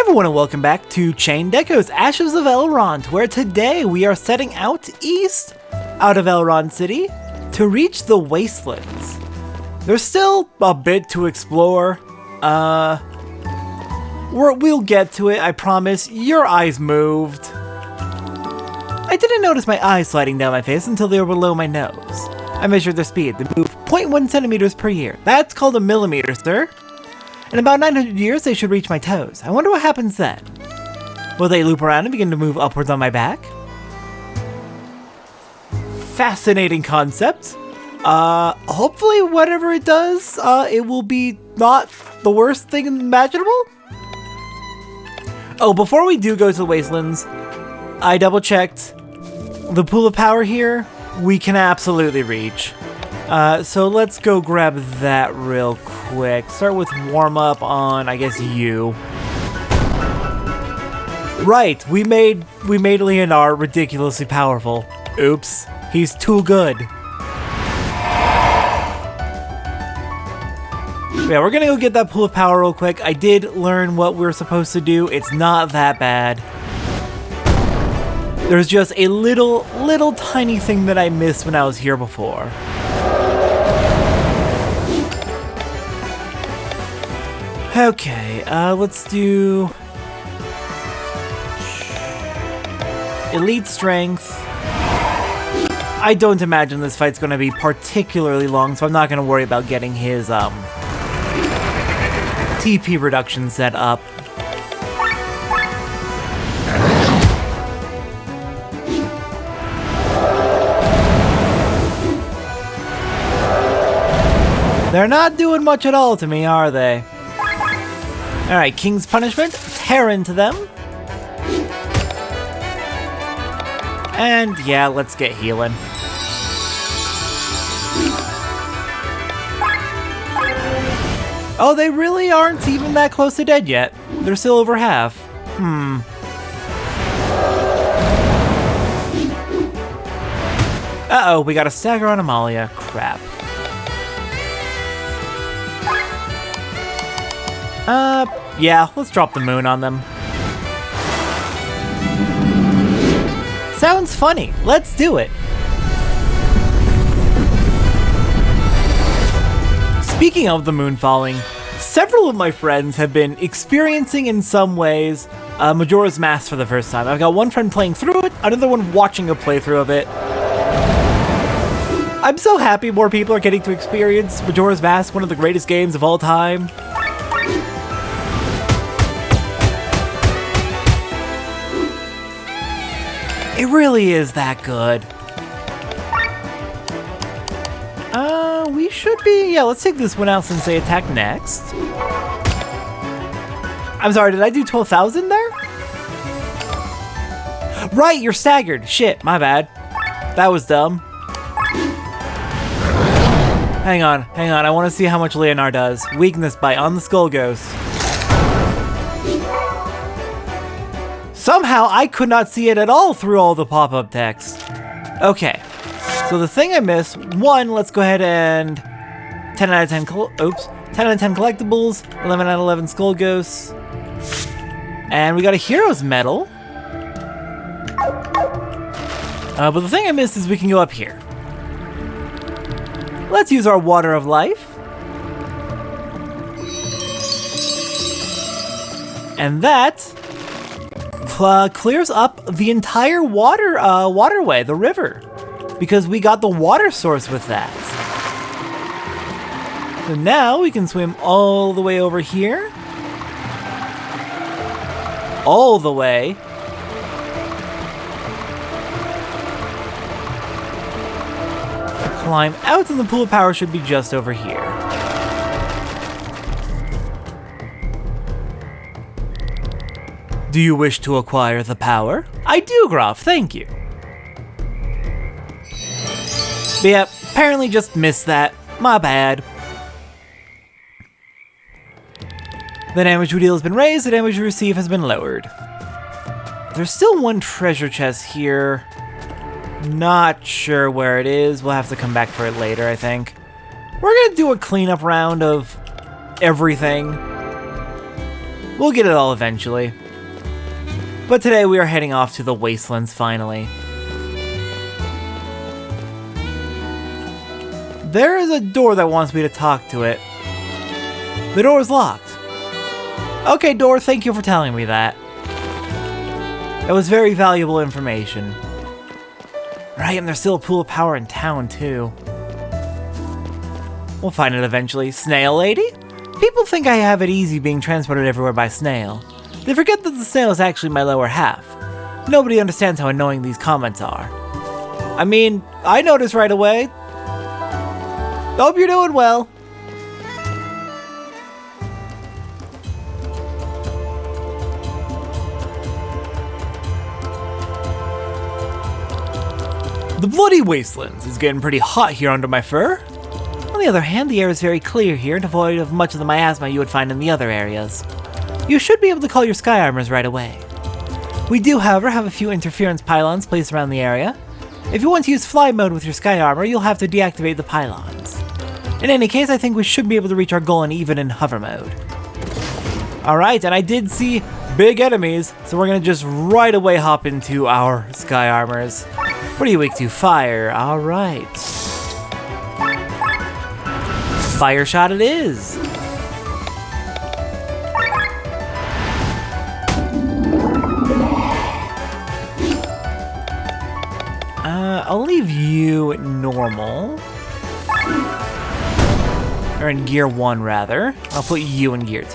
everyone and welcome back to Chain Deco's Ashes of Elrant, where today we are setting out east out of Elrant City to reach the Wastelands. There's still a bit to explore. We'll get to it, I promise. Your eyes moved. I didn't notice my eyes sliding down my face until they were below my nose. I measured their speed. They move 0.1 centimeters per year. That's called a millimeter, sir. In about 900 years, they should reach my toes. I wonder what happens then. Will they loop around and begin to move upwards on my back? Fascinating concept. Hopefully whatever it does, it will be not the worst thing imaginable. Oh, before we do go to the Wastelands, I double checked. The pool of power here, we can absolutely reach. So let's go grab that real quick. Start with warm up on, I guess, you. Right, we made Leonard ridiculously powerful. Oops, he's too good. Yeah, we're gonna go get that pool of power real quick. I did learn what we're supposed to do. It's not that bad. There's just a little tiny thing that I missed when I was here before. Okay, let's do Elite Strength. I don't imagine this fight's gonna be particularly long, so I'm not gonna worry about getting his TP reduction set up. They're not doing much at all to me, are they? Alright, King's Punishment, tear into them. And yeah, let's get healing. Oh, they really aren't even that close to dead yet. They're still over half. Uh-oh, we got a stagger on Amalia. Crap. Yeah, let's drop the moon on them. Sounds funny. Let's do it. Speaking of the moon falling, several of my friends have been experiencing in some ways Majora's Mask for the first time. I've got one friend playing through it, another one watching a playthrough of it. I'm so happy more people are getting to experience Majora's Mask, one of the greatest games of all time. It really is that good. We should be... Yeah, let's take this one out since they attack next. I'm sorry, did I do 12,000 there? Right, you're staggered. Shit, my bad. That was dumb. Hang on. I want to see how much Leonard does. Weakness bite on the Skull Ghost. Somehow, I could not see it at all through all the pop-up text. Okay, so the thing I missed, one, let's go ahead and 10 out of 10, 10 out of 10 collectibles, 11 out of 11 Skull Ghosts, and we got a Hero's Medal. But the thing I missed is we can go up here. Let's use our Water of Life. And that clears up the entire waterway, the river, because we got the water source with that. So now we can swim all the way over here, all the way, climb out, and the pool of power should be just over here. Do you wish to acquire the power? I do, Graf, thank you. But yeah, apparently just missed that. My bad. The damage we deal has been raised, the damage we receive has been lowered. There's still one treasure chest here. Not sure where it is. We'll have to come back for it later, I think. We're gonna do a cleanup round of everything. We'll get it all eventually. But today we are heading off to the Wastelands finally. There is a door that wants me to talk to it. The door is locked. Okay, door, thank you for telling me that. That was very valuable information. Right, and there's still a pool of power in town, too. We'll find it eventually. Snail lady? People think I have it easy being transported everywhere by snail. They forget that the snail is actually my lower half. Nobody understands how annoying these comments are. I mean, I noticed right away. Hope you're doing well. The bloody Wastelands is getting pretty hot here under my fur. On the other hand, the air is very clear here, devoid of much of the miasma you would find in the other areas. You should be able to call your sky armors right away. We do, however, have a few interference pylons placed around the area. If you want to use fly mode with your sky armor, you'll have to deactivate the pylons. In any case, I think we should be able to reach our goal even in hover mode. Alright, and I did see big enemies, so we're gonna just right away hop into our sky armors. What are you weak to? Fire. Alright. Fire shot it is. I'll leave you normal. Or in gear 1, rather. I'll put you in gear 2.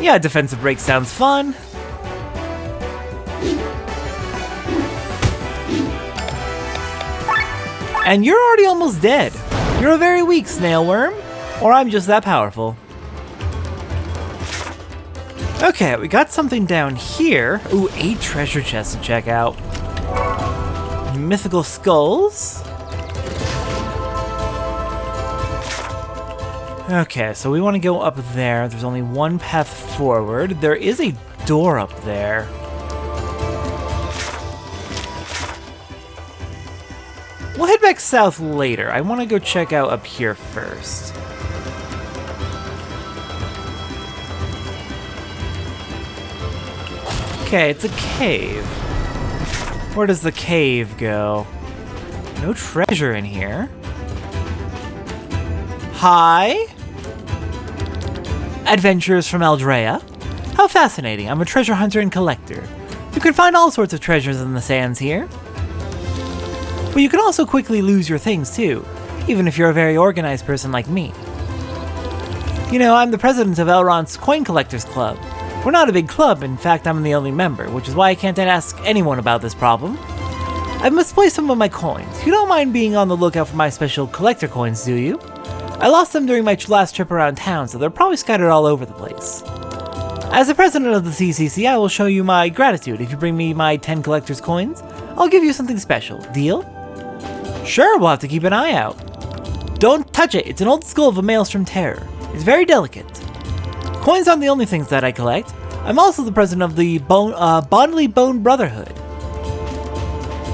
Yeah, defensive break sounds fun. And you're already almost dead. You're a very weak snail worm, or I'm just that powerful. Okay, we got something down here. Ooh, 8 treasure chests to check out. Mythical skulls. Okay, so we want to go up there. There's only one path forward. There is a door up there. We'll head back south later. I want to go check out up here first. Okay, it's a cave. Where does the cave go? No treasure in here. Hi? Adventures from Eldrea? How fascinating. I'm a treasure hunter and collector. You can find all sorts of treasures in the sands here. But you can also quickly lose your things too, even if you're a very organized person like me. You know, I'm the president of Elrant's Coin Collectors Club. We're not a big club, in fact I'm the only member, which is why I can't ask anyone about this problem. I've misplaced some of my coins. You don't mind being on the lookout for my special collector coins, do you? I lost them during my last trip around town, so they're probably scattered all over the place. As the president of the CCC, I will show you my gratitude. If you bring me my 10 collector's coins, I'll give you something special. Deal? Sure, we'll have to keep an eye out. Don't touch it. It's an old skull of a maelstrom terror. It's very delicate. Coins aren't the only things that I collect. I'm also the president of the Bondly Bone Brotherhood.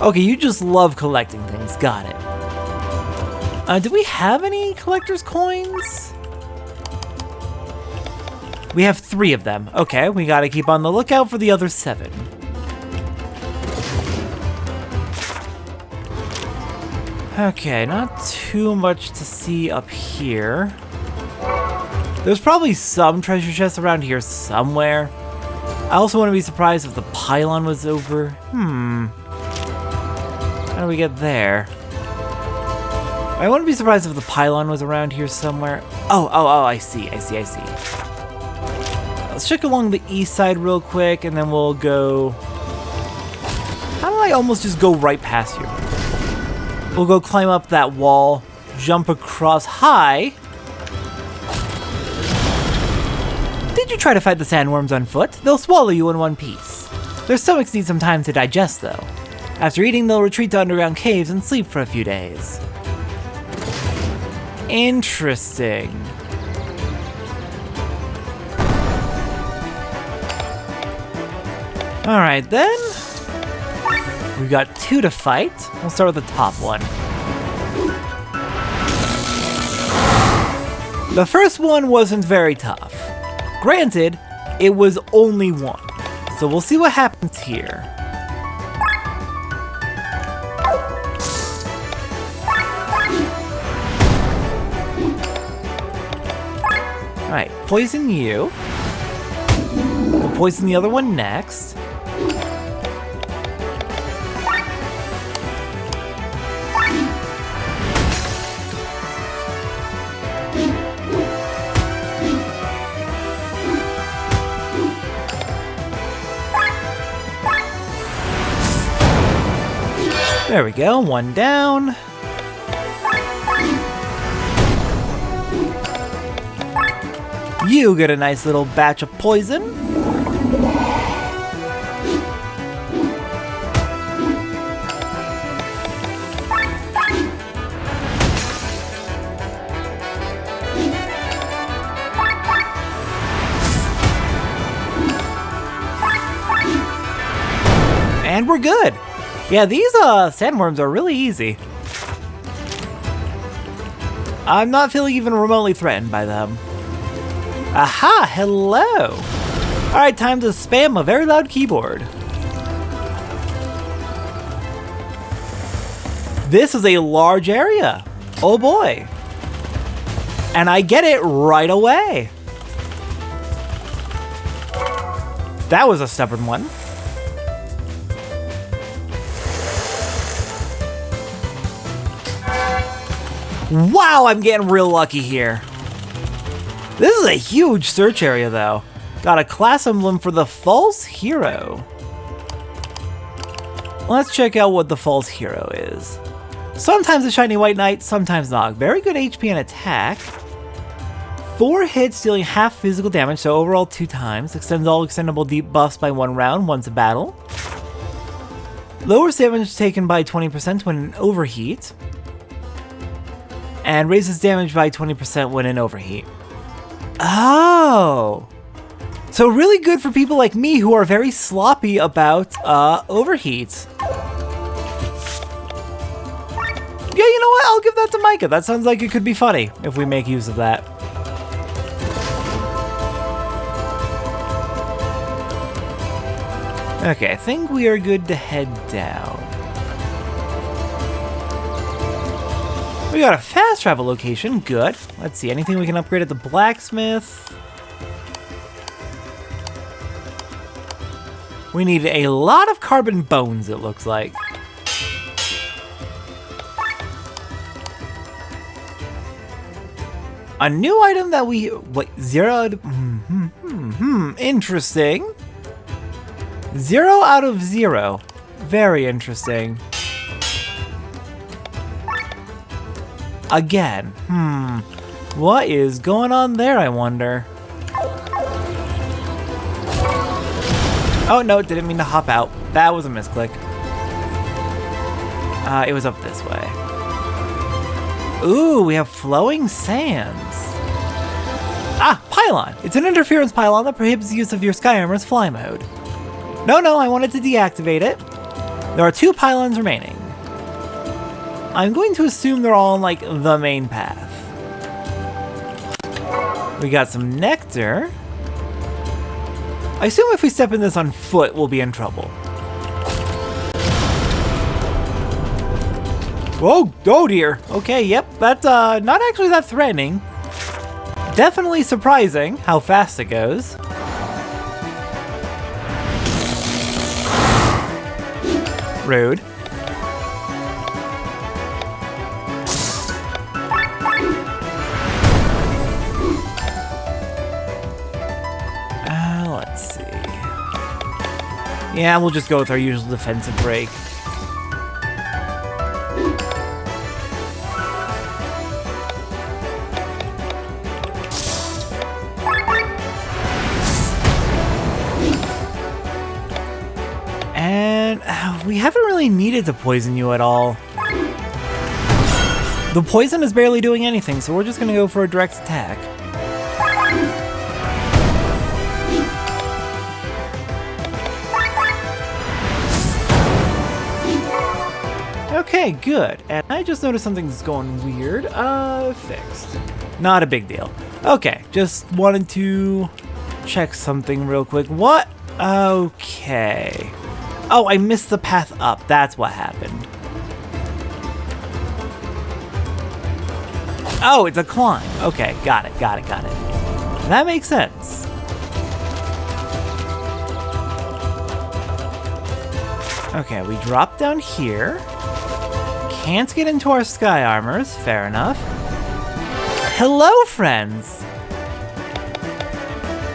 Okay, you just love collecting things. Got it. Do we have any collector's coins? We have 3 of them. Okay, we gotta keep on the lookout for the other 7. Okay, not too much to see up here. There's probably some treasure chests around here somewhere. I also wouldn't be surprised if the pylon was over. How do we get there? I wouldn't be surprised if the pylon was around here somewhere. Oh, I see. Let's check along the east side real quick, and then we'll go... How did I almost just go right past you? We'll go climb up that wall, jump across. Hi! Did you try to fight the sandworms on foot? They'll swallow you in one piece. Their stomachs need some time to digest, though. After eating, they'll retreat to underground caves and sleep for a few days. Interesting. Alright then. We've got 2 to fight. We'll start with the top one. The first one wasn't very tough. Granted, it was only one. So we'll see what happens here. Alright, poison you. We'll poison the other one next. There we go, one down. You get a nice little batch of poison. And we're good. Yeah, these sandworms are really easy. I'm not feeling even remotely threatened by them. Aha, hello! Alright, time to spam a very loud keyboard. This is a large area. Oh boy. And I get it right away. That was a stubborn one. Wow, I'm getting real lucky here. This is a huge search area, though. Got a class emblem for the false hero. Let's check out what the false hero is. Sometimes a shiny white knight, sometimes not. Very good HP and attack. 4 hits, dealing half physical damage, so overall 2 times. Extends all extendable deep buffs by 1 round, once a battle. Lowers damage taken by 20% when in overheat. And raises damage by 20% when in overheat. Oh! So really good for people like me who are very sloppy about overheat. Yeah, you know what? I'll give that to Micah. That sounds like it could be funny if we make use of that. Okay, I think we are good to head down. We got a fast travel location, good. Let's see, anything we can upgrade at the blacksmith? We need a lot of carbon bones, it looks like. A new item that we, zeroed, interesting. 0 out of 0, very interesting. Again, what is going on there, I wonder? Oh no, didn't mean to hop out. That was a misclick. It was up this way. Ooh, we have flowing sands. Ah, pylon. It's an interference pylon that prohibits the use of your sky armor's fly mode. No, I wanted to deactivate it. There are 2 pylons remaining. I'm going to assume they're all on, like, the main path. We got some nectar. I assume if we step in this on foot, we'll be in trouble. Whoa, oh dear. Okay, yep, that's not actually that threatening. Definitely surprising how fast it goes. Rude. Let's see. Yeah, we'll just go with our usual defensive break. And we haven't really needed to poison you at all. The poison is barely doing anything, so we're just gonna go for a direct attack. Okay, Okay, good. And I just noticed something's going weird. Fixed. Not a big deal. Okay, just wanted to check something real quick. What? Okay. Oh, I missed the path up. That's what happened. Oh, it's a climb. Okay, got it. That makes sense. Okay, we drop down here. Can't get into our sky armors. Fair enough. Hello, friends.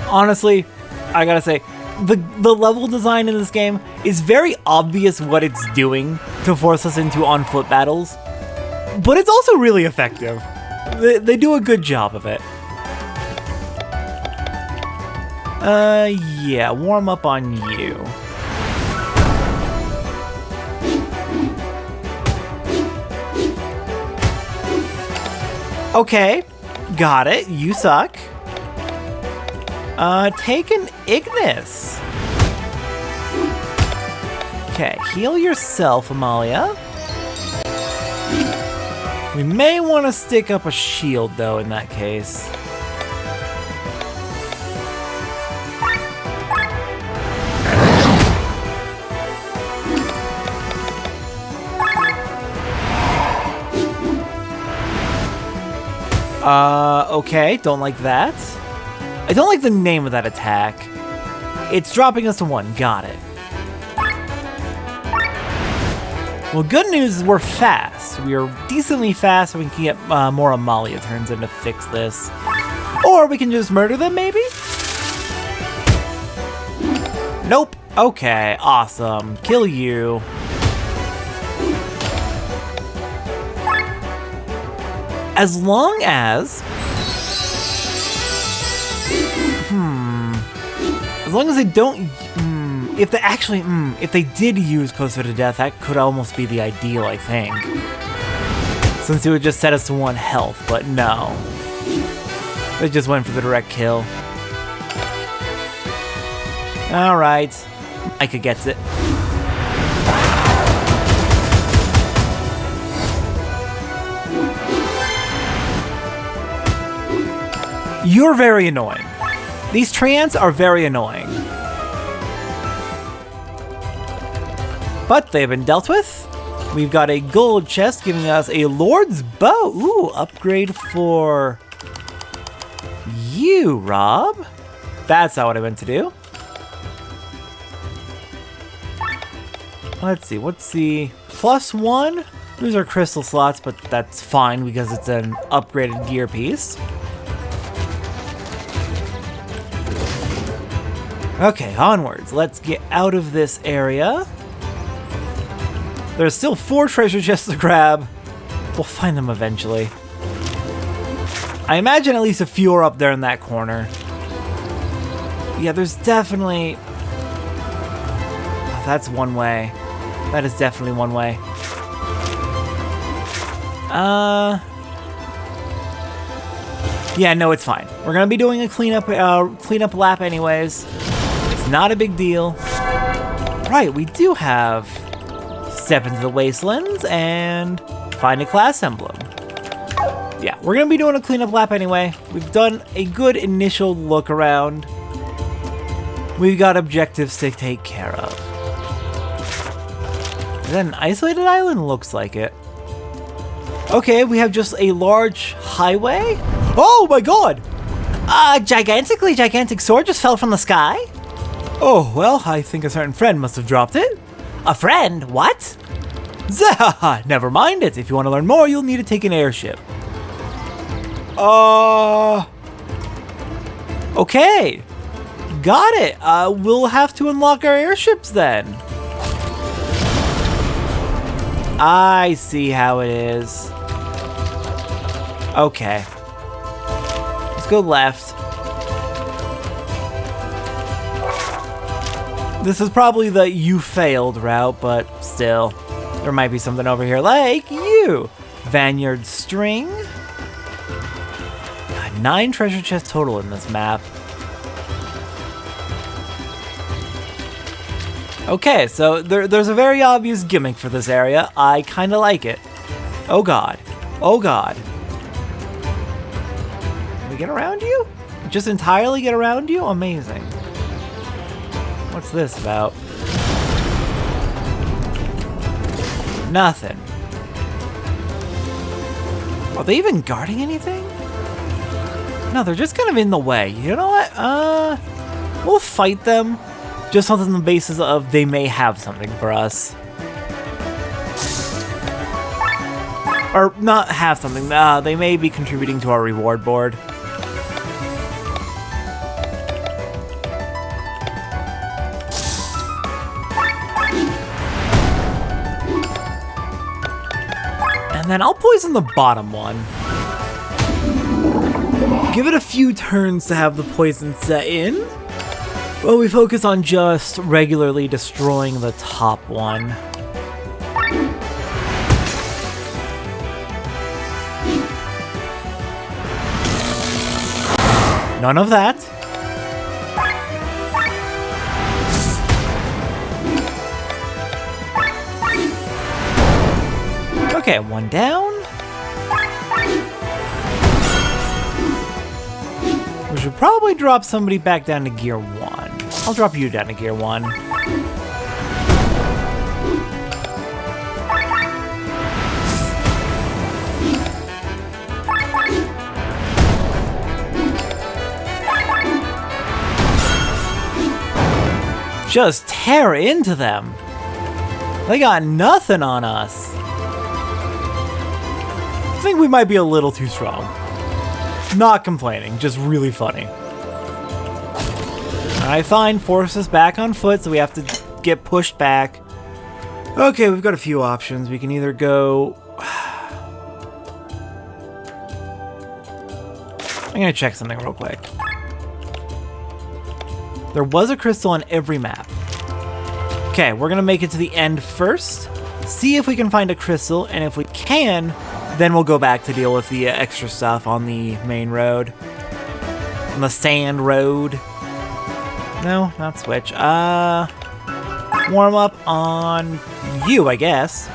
Honestly, I gotta say, the level design in this game is very obvious what it's doing to force us into on-foot battles, but it's also really effective. They do a good job of it. Yeah, warm up on you. Okay, got it. You suck. Take an Ignis. Okay, heal yourself, Amalia. We may want to stick up a shield, though, in that case. Okay, don't like that. I don't like the name of that attack. It's dropping us to 1, got it. Well, good news is we're fast. We are decently fast, so we can get more Amalia turns in to fix this. Or we can just murder them, maybe? Nope. Okay, awesome. Kill you. As long as... As long as they don't... If they actually... if they did use Closer to Death, that could almost be the ideal, I think. Since it would just set us to 1 health, but no. They just went for the direct kill. Alright. Micah gets it. You're very annoying. These treants are very annoying. But they've been dealt with. We've got a gold chest giving us a Lord's Bow. Ooh, upgrade for you, Rob. That's not what I meant to do. Let's see, what's the +1? Those are crystal slots, but that's fine because it's an upgraded gear piece. Okay, onwards. Let's get out of this area. There's still 4 treasure chests to grab. We'll find them eventually. I imagine at least a few are up there in that corner. Yeah, there's definitely... Oh, that's one way. That is definitely one way. Yeah, no, it's fine. We're gonna be doing a cleanup lap anyways. It's not a big deal. Right, we do have Step into the Wastelands and find a class emblem. Yeah, we're gonna be doing a cleanup lap anyway. We've done a good initial look around. We've got objectives to take care of. Is that an isolated island? Looks like it. Okay, we have just a large highway. Oh my god! A gigantic sword just fell from the sky? Oh, well, I think a certain friend must have dropped it. A friend? What? Zah! Never mind it. If you want to learn more, you'll need to take an airship. Okay. Got it. We'll have to unlock our airships then. I see how it is. Okay. Let's go left. This is probably the you failed route, but still. There might be something over here like you. Vineyard string. 9 treasure chests total in this map. Okay, so there's a very obvious gimmick for this area. I kind of like it. Oh god. Oh god. Can we get around you? Just entirely get around you? Amazing. What's this about? Nothing. Are they even guarding anything? No, they're just kind of in the way. You know what? We'll fight them. Just on the basis of they may have something for us. Or not have something. They may be contributing to our reward board. And then I'll poison the bottom one. Give it a few turns to have the poison set in. Well, we focus on just regularly destroying the top one. None of that. Okay, one down. We should probably drop somebody back down to gear 1. I'll drop you down to gear 1. Just tear into them. They got nothing on us. I think we might be a little too strong. Not complaining, just really funny. Alright, fine. Force us back on foot, so we have to get pushed back. Okay, we've got a few options. We can either go... I'm gonna check something real quick. There was a crystal on every map. Okay, we're gonna make it to the end first. See if we can find a crystal, and if we can, then we'll go back to deal with the extra stuff on the main road. On the sand road. No, not switch. Warm up on you, I guess.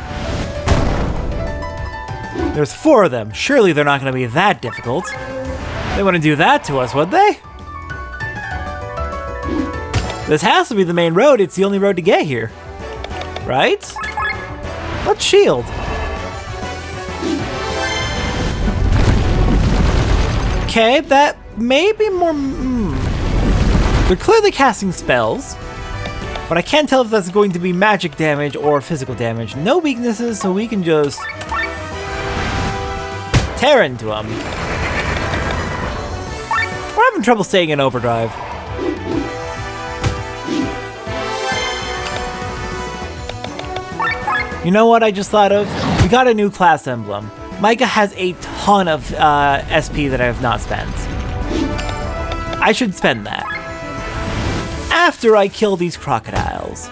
There's 4 of them. Surely they're not going to be that difficult. They wouldn't do that to us, would they? This has to be the main road. It's the only road to get here. Right? Let's shield. Okay, that may be more... They're clearly casting spells, but I can't tell if that's going to be magic damage or physical damage. No weaknesses, so we can just tear into them. We're having trouble staying in overdrive. You know what I just thought of? We got a new class emblem. Micah has a ton of SP that I have not spent. I should spend that. After I kill these crocodiles.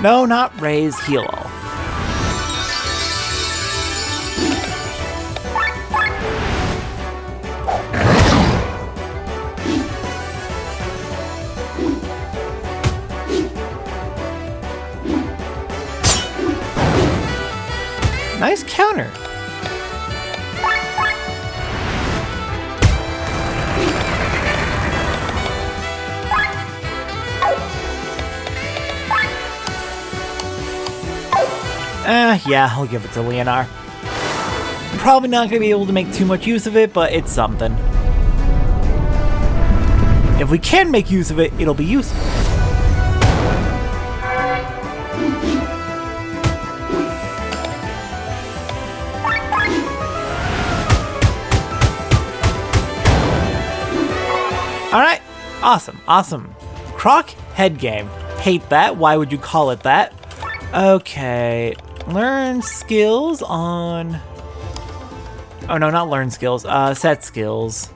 No, not raise, heal all. Nice counter. Yeah, I'll give it to Leonard. I'm probably not going to be able to make too much use of it, but it's something. If we can make use of it, it'll be useful. Alright, awesome, awesome. Croc head game. Hate that, why would you call it that? Okay, learn skills on... Oh no, not learn skills, set skills.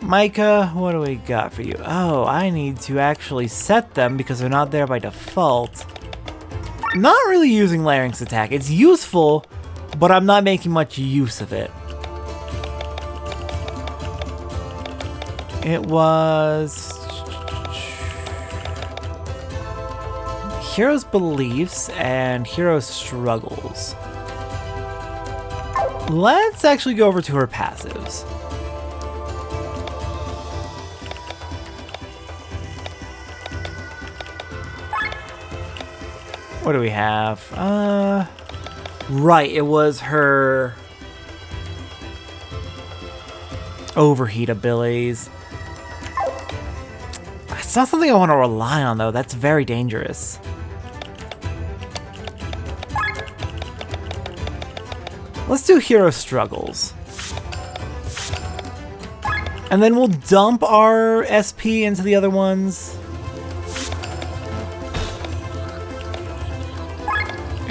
Micah, what do we got for you? Oh, I need to actually set them because they're not there by default. I'm not really using Larynx attack. It's useful, but I'm not making much use of it. It was Hero's Beliefs and Hero's Struggles. Let's actually go over to her passives. What do we have? Right, it was her overheat abilities. It's not something I want to rely on, though. That's very dangerous. Let's do Hero Struggles. And then we'll dump our SP into the other ones.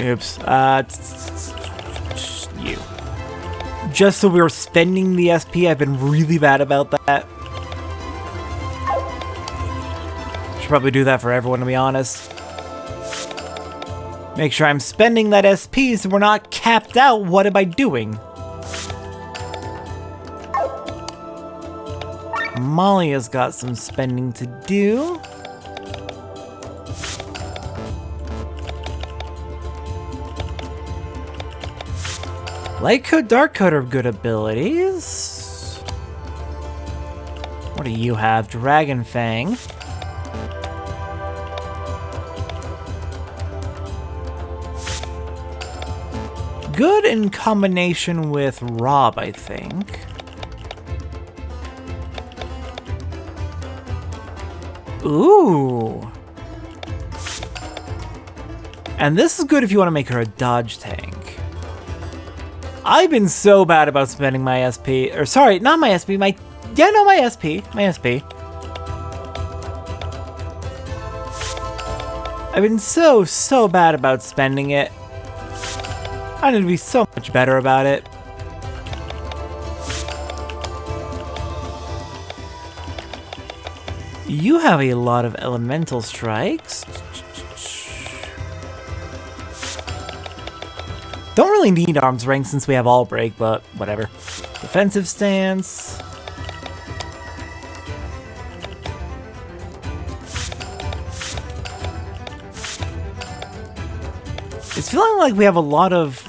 Oops. You. Just so we were spending the SP, I've been really bad about that. Should probably do that for everyone, to be honest. Make sure I'm spending that SP so we're not capped out. What am I doing? Malia's got some spending to do. Light Code, Dark Code are good abilities. What do you have? Dragon Fang. Good in combination with Rob, I think. Ooh. And this is good if you want to make her a dodge tank. I've been so bad about spending my SP, or sorry, not my SP, my SP. I've been so bad about spending it. I need to be so much better about it. You have a lot of elemental strikes. Don't really need arms rank since we have all break, but whatever. Defensive stance. It's feeling like we have a lot of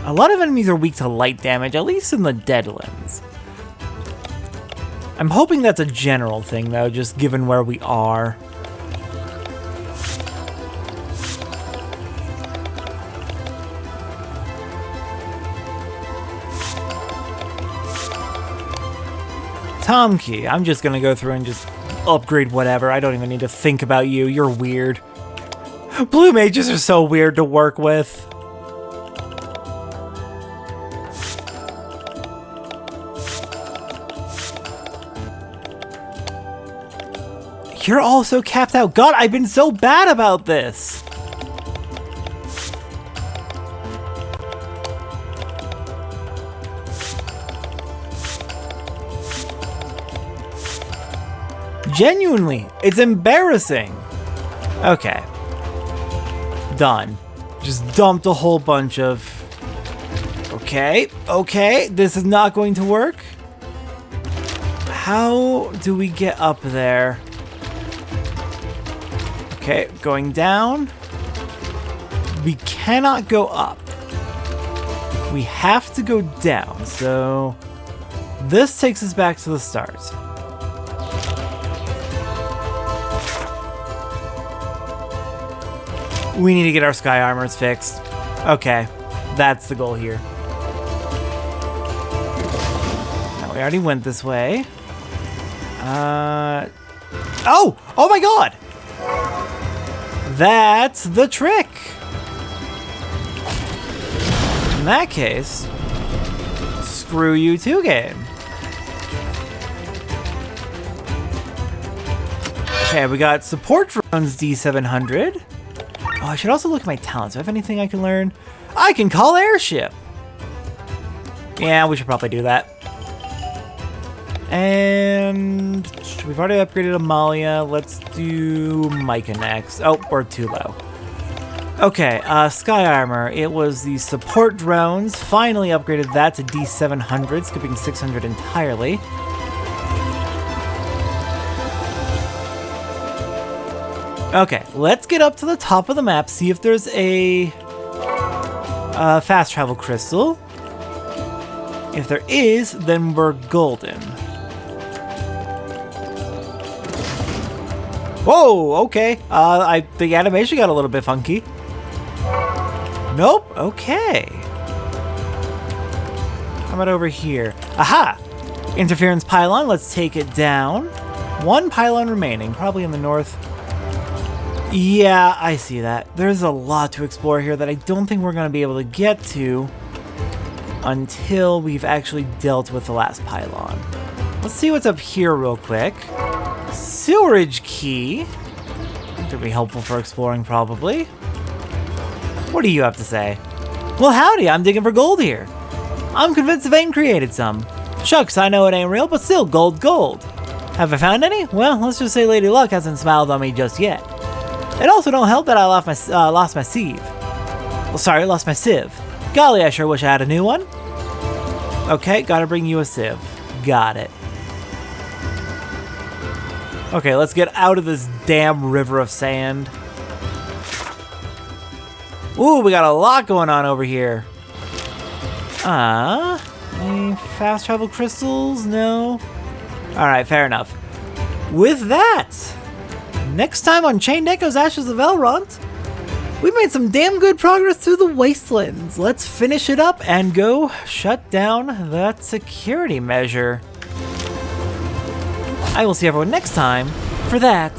enemies are weak to light damage, at least in the Deadlands. I'm hoping that's a general thing, though, just given where we are. Tomkey, I'm just gonna go through and just upgrade whatever. I don't even need to think about you. You're weird. Blue mages are so weird to work with. You're also capped out. God, I've been so bad about this. Genuinely, it's embarrassing. Okay. Done. Just dumped a whole bunch of... Okay, this is not going to work. How do we get up there? Okay, going down. We cannot go up. We have to go down, so... This takes us back to the start. We need to get our sky armors fixed. Okay, that's the goal here. Now, we already went this way. Oh my god! That's the trick! In that case, screw you too, game. Okay, we got support drones D700. Oh, I should also look at my talents. Do I have anything I can learn? I can call airship! Yeah, we should probably do that. And we've already upgraded Amalia. Let's do Micah next. Oh, we're too low. Okay, Sky Armor. It was the support drones. Finally upgraded that to D700, skipping 600 entirely. Okay, let's get up to the top of the map, see if there's a fast travel crystal. If there is, then we're golden. Whoa, okay. The animation got a little bit funky. Nope, okay. How about over here? Aha! Interference pylon, let's take it down. One pylon remaining, probably in the north. Yeah, I see that. There's a lot to explore here that I don't think we're going to be able to get to until we've actually dealt with the last pylon. Let's see what's up here real quick. Sewerage key. That'd be helpful for exploring, probably. What do you have to say? Well, howdy, I'm digging for gold here. I'm convinced Vane created some. Shucks, I know it ain't real, but still, gold. Have I found any? Well, let's just say Lady Luck hasn't smiled on me just yet. It also don't help that I lost my sieve. Well, sorry, lost my sieve. Golly, I sure wish I had a new one. Okay, gotta bring you a sieve. Got it. Okay, let's get out of this damn river of sand. Ooh, we got a lot going on over here. Any fast travel crystals? No. Alright, fair enough. With that, next time on Chained Echoes Ashes of Elrant, we made some damn good progress through the Wastelands. Let's finish it up and go shut down that security measure. I will see everyone next time for that.